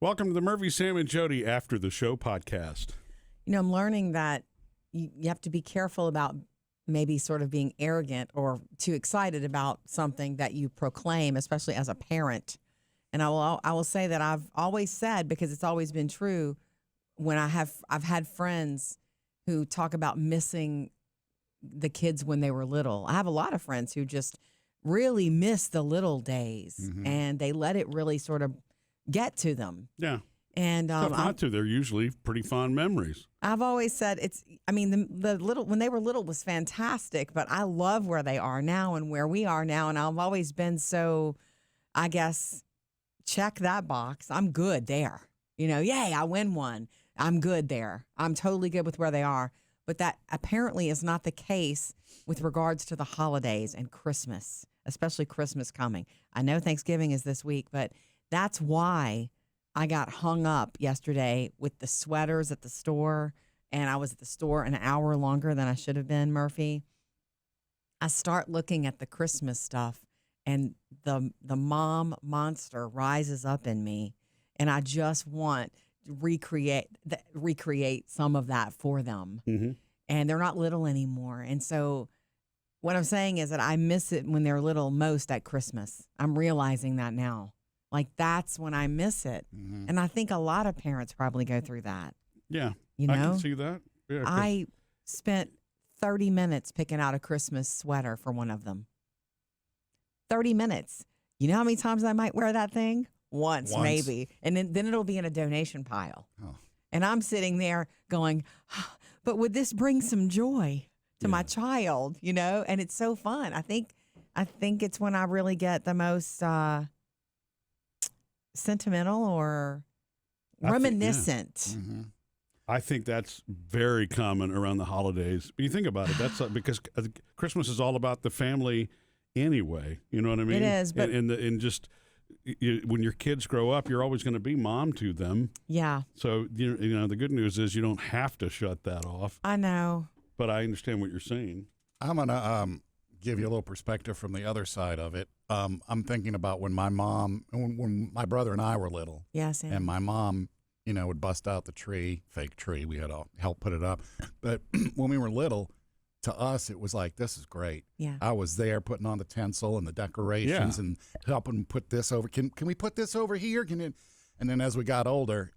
Welcome to the Murphy, Sam, and Jodi After the Show podcast. You know, I'm learning that you have to be careful about maybe sort of being arrogant or too excited about something that you proclaim, especially as a parent. And I will say that I've always said, because it's always been true, when I've had friends who talk about missing the kids when they were little. I have a lot of friends who just really miss the little days, and they let it really sort of get to them. Yeah. And Tough not to. They're usually pretty fond memories. I've always said the little, when they were little was fantastic, but I love where they are now and where we are now. And I've always been so, I guess, check that box. I'm good there. You know, yay, I win one. I'm good there. I'm totally good with where they are. But that apparently is not the case with regards to the holidays and Christmas, especially Christmas coming. I know Thanksgiving is this week, but that's why I got hung up yesterday with the sweaters at the store, and I was at the store an hour longer than I should have been, Murphy. I start looking at the Christmas stuff, and the mom monster rises up in me, and I just want to recreate some of that for them. Mm-hmm. And they're not little anymore. And so what I'm saying is that I miss it when they're little most at Christmas. I'm realizing that now. Like, that's when I miss it. Mm-hmm. And I think a lot of parents probably go through that. Yeah. You know? I can see that. Yeah, I spent 30 minutes picking out a Christmas sweater for one of them. 30 minutes. You know how many times I might wear that thing? Once. Maybe. And then it'll be in a donation pile. Oh. And I'm sitting there going, but would this bring some joy to my child, you know? And it's so fun. I think it's when I really get the most sentimental or reminiscent. I think that's very common around the holidays. But you think about it, that's because Christmas is all about the family anyway. You know what I mean? It is. But when your kids grow up, you're always going to be mom to them. Yeah. So, you know, the good news is you don't have to shut that off. I know. But I understand what you're saying. I'm going to give you a little perspective from the other side of it. I'm thinking about when my mom, when my brother and I were little. Yes. And my mom, you know, would bust out the tree, fake tree. We had to help put it up. But when we were little, to us, it was like, this is great. Yeah. I was there putting on the tinsel and the decorations and helping put this over. Can we put this over here? And then as we got older,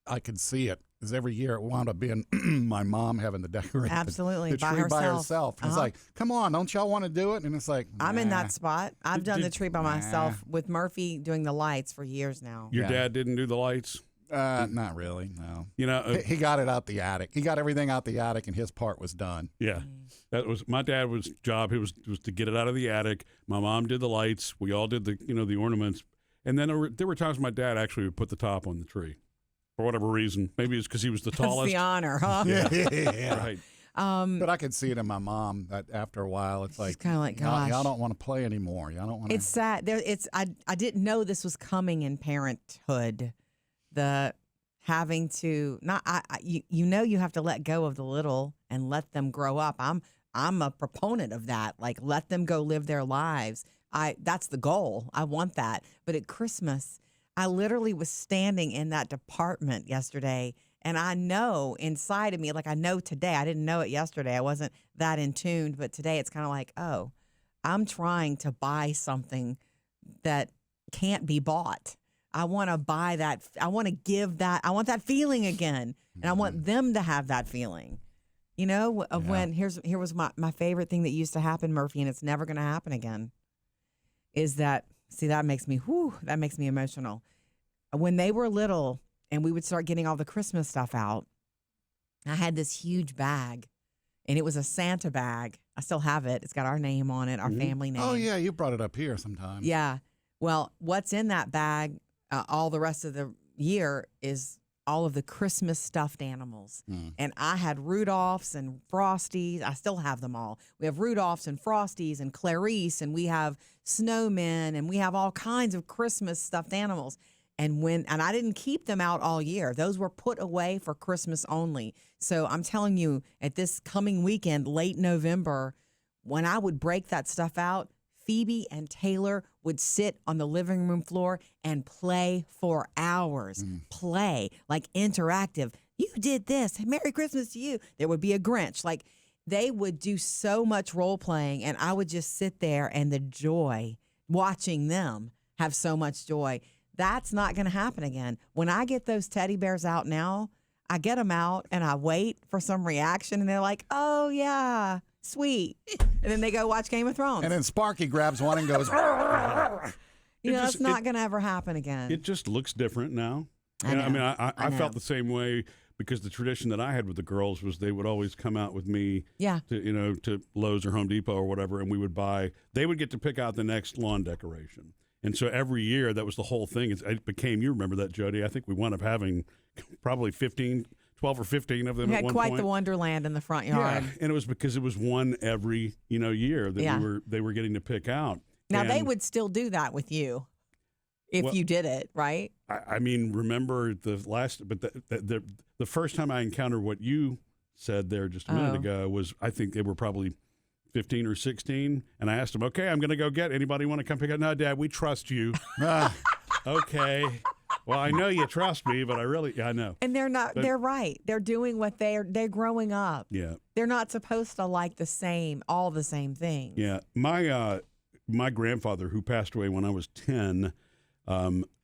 I could see it. Because every year it wound up being my mom having to decorate Absolutely, the tree by herself. It's like, come on, don't y'all want to do it? And it's like, I'm in that spot. I've done the tree by myself with Murphy doing the lights for years now. Your dad didn't do the lights? Not really, no. You know, he got it out the attic. He got everything out the attic, and his part was done. Yeah, that was my dad's job. It was to get it out of the attic. My mom did the lights. We all did the ornaments, and then there were times my dad actually would put the top on the tree for whatever reason. Maybe it's because he was the tallest. That's the honor, huh? Yeah. Right. But I could see it in my mom that after a while, it's like, kind of like, gosh, y'all don't want to play anymore. Y'all don't want. It's sad. I didn't know this was coming in parenthood. The having to you have to let go of the little and let them grow up. I'm a proponent of that. Like, let them go live their lives. That's the goal. I want that. But at Christmas, I literally was standing in that department yesterday, and I know inside of me, like I know today, I didn't know it yesterday. I wasn't that in tune, but today it's kind of like, oh, I'm trying to buy something that can't be bought. I want to buy that. I want to give that. I want that feeling again. And I want them to have that feeling, you know, of when here was my favorite thing that used to happen, Murphy, and it's never going to happen again, is that, see, that makes me emotional. When they were little and we would start getting all the Christmas stuff out, I had this huge bag, and it was a Santa bag. I still have it. It's got our name on it, our family name. Oh, yeah, you brought it up here sometime. Yeah. Well, what's in that bag all the rest of the year is all of the Christmas stuffed animals. And I had Rudolphs and Frosties. I still have them all. We have Rudolphs and Frosties and Clarice, and we have snowmen, and we have all kinds of Christmas stuffed animals. And I didn't keep them out all year. Those were put away for Christmas only. So I'm telling you, at this coming weekend, late November, when I would break that stuff out, Phoebe and Taylor would sit on the living room floor and play for hours. Play, like interactive. You did this. Merry Christmas to you. There would be a Grinch. Like, they would do so much role playing, and I would just sit there and the joy, watching them have so much joy. That's not going to happen again. When I get those teddy bears out now, I get them out and I wait for some reaction, and they're like, oh, yeah, sweet. And then they go watch Game of Thrones. And then Sparky grabs one and goes, it's not going to ever happen again. It just looks different now. I know. I mean, I I felt know. the same way, because the tradition that I had with the girls was they would always come out with me to Lowe's or Home Depot or whatever, and they would get to pick out the next lawn decoration. And so every year, that was the whole thing. It became, you remember that, Jody, I think we wound up having probably 12 or 15 of them We at had one quite point. the wonderland in the front yard. Yeah, and it was because it was one every year that they were getting to pick out. Now, And they would still do that with you if you did it, right? I mean, remember the first time I encountered what you said there just a minute ago was, I think they were probably 15 or 16, and I asked them, okay, I'm going to go get anybody want to come pick up? No, Dad, we trust you. Okay. Well, I know you trust me, but I know. And they're not, But- they're right. They're doing what they're growing up. Yeah. They're not supposed to like all the same things. Yeah. My grandfather, who passed away when I was 10,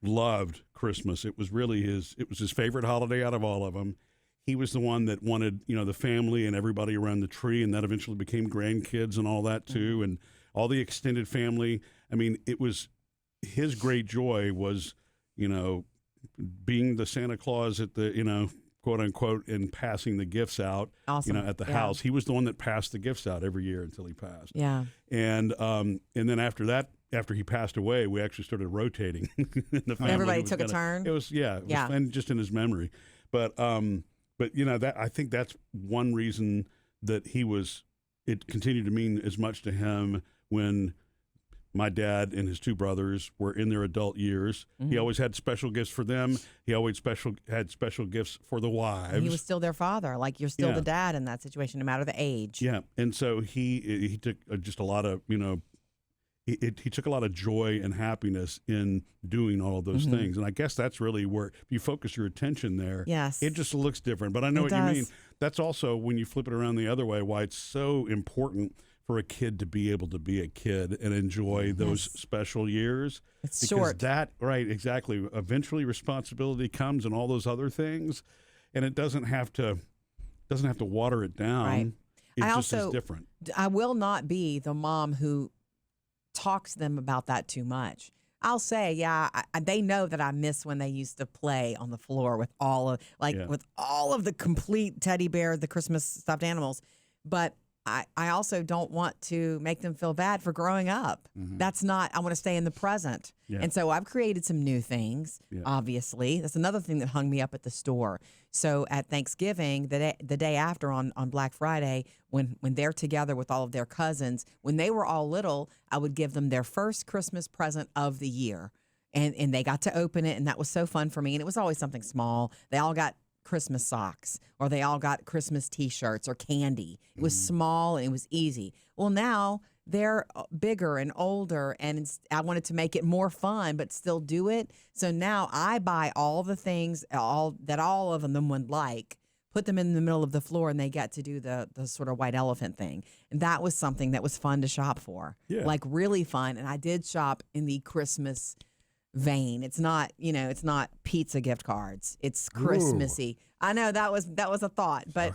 loved Christmas. It was his favorite holiday out of all of them. He was the one that wanted, the family and everybody around the tree, and that eventually became grandkids and all that too, and all the extended family. I mean, it was his great joy was, being the Santa Claus at the, quote unquote, and passing the gifts out, Awesome. at the house. He was the one that passed the gifts out every year until he passed. Yeah. And then after that, after he passed away, we actually started rotating in the family. Everybody It was took a kinda- turn? It was, Yeah. and just in his memory. But that, I think that's one reason that it continued to mean as much to him when my dad and his two brothers were in their adult years. He always had special gifts for them. He always had special gifts for the wives. He was still their father. Like, you're still Yeah. the dad in that situation, no matter the age. Yeah, and so he took just a lot of he took a lot of joy and happiness in doing all of those things, and I guess that's really where if you focus your attention there. Yes. It just looks different, but I know It what you mean. does. That's also when you flip it around the other way, why it's so important for a kid to be able to be a kid and enjoy those Yes. special years. It's Because short. right, exactly. Eventually, responsibility comes and all those other things, and it doesn't have to water it down. Right. It I just also- is different. I will not be the mom who talks to them about that too much. I'll say, they know that I miss when they used to play on the floor with all of the complete teddy bear, the Christmas stuffed animals. But I also don't want to make them feel bad for growing up. That's not, I want to stay in the present. Yeah. And so I've created some new things, Yeah. obviously. That's another thing that hung me up at the store. So at Thanksgiving, the day after on Black Friday, when they're together with all of their cousins, when they were all little, I would give them their first Christmas present of the year. And they got to open it, and that was so fun for me. And it was always something small. They all got Christmas socks, or they all got Christmas T-shirts or candy. It was small and it was easy. Well, now they're bigger and older, and I wanted to make it more fun, but still do it. So now I buy all the things all of them would like, put them in the middle of the floor, and they get to do the sort of white elephant thing. And that was something that was fun to shop for, like really fun. And I did shop in the Christmas vein. It's not, it's not pizza gift cards. It's Christmassy. I know that was a thought, but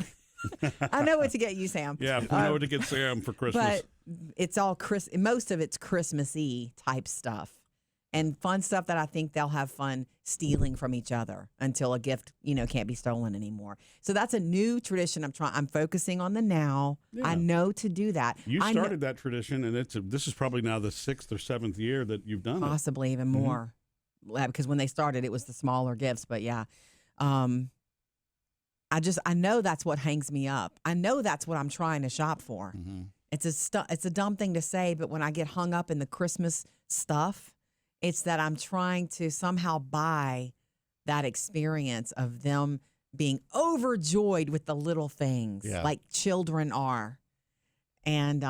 I know what to get you, Sam. Yeah, we know what to get Sam for Christmas. But it's all most of it's Christmassy type stuff and fun stuff that I think they'll have fun stealing from each other until a gift, can't be stolen anymore. So that's a new tradition. I'm focusing on the now. Yeah. I know to do that. You I know- started that tradition, and this is probably now the 6th or 7th year that you've done it. possibly even more, because when they started, it was the smaller gifts. But yeah, I know that's what hangs me up. I know that's what I'm trying to shop for. It's a dumb thing to say, but when I get hung up in the Christmas stuff, it's that I'm trying to somehow buy that experience of them being overjoyed with the little things, Yeah. like children are. And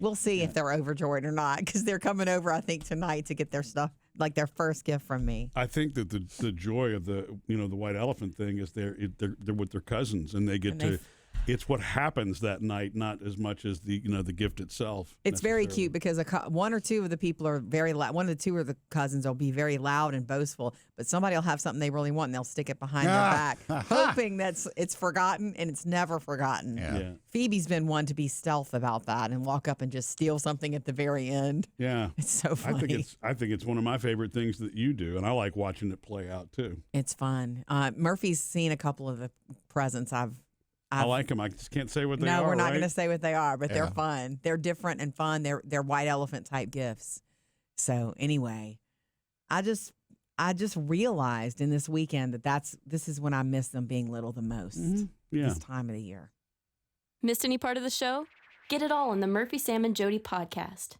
We'll see if they're overjoyed or not, because they're coming over, I think, tonight to get their stuff, like their first gift from me. I think that the joy of the white elephant thing is they're with their cousins and they get to. It's what happens that night, not as much as the gift itself. It's very cute because one or two of the people are very loud. One of the two of the cousins will be very loud and boastful, but somebody will have something they really want and they'll stick it behind their back, hoping that it's forgotten, and it's never forgotten. Yeah. Phoebe's been one to be stealth about that and walk up and just steal something at the very end. Yeah, it's so funny. I think it's one of my favorite things that you do, and I like watching it play out too. It's fun. Murphy's seen a couple of the presents I like them. I just can't say what they are. No, we're not right? going to say what they are, but they're fun. They're different and fun. They're white elephant type gifts. So anyway, I just realized in this weekend this is when I miss them being little the most. Mm-hmm. Yeah. This time of the year. Missed any part of the show? Get it all on the Murphy, Sam, and Jodi podcast.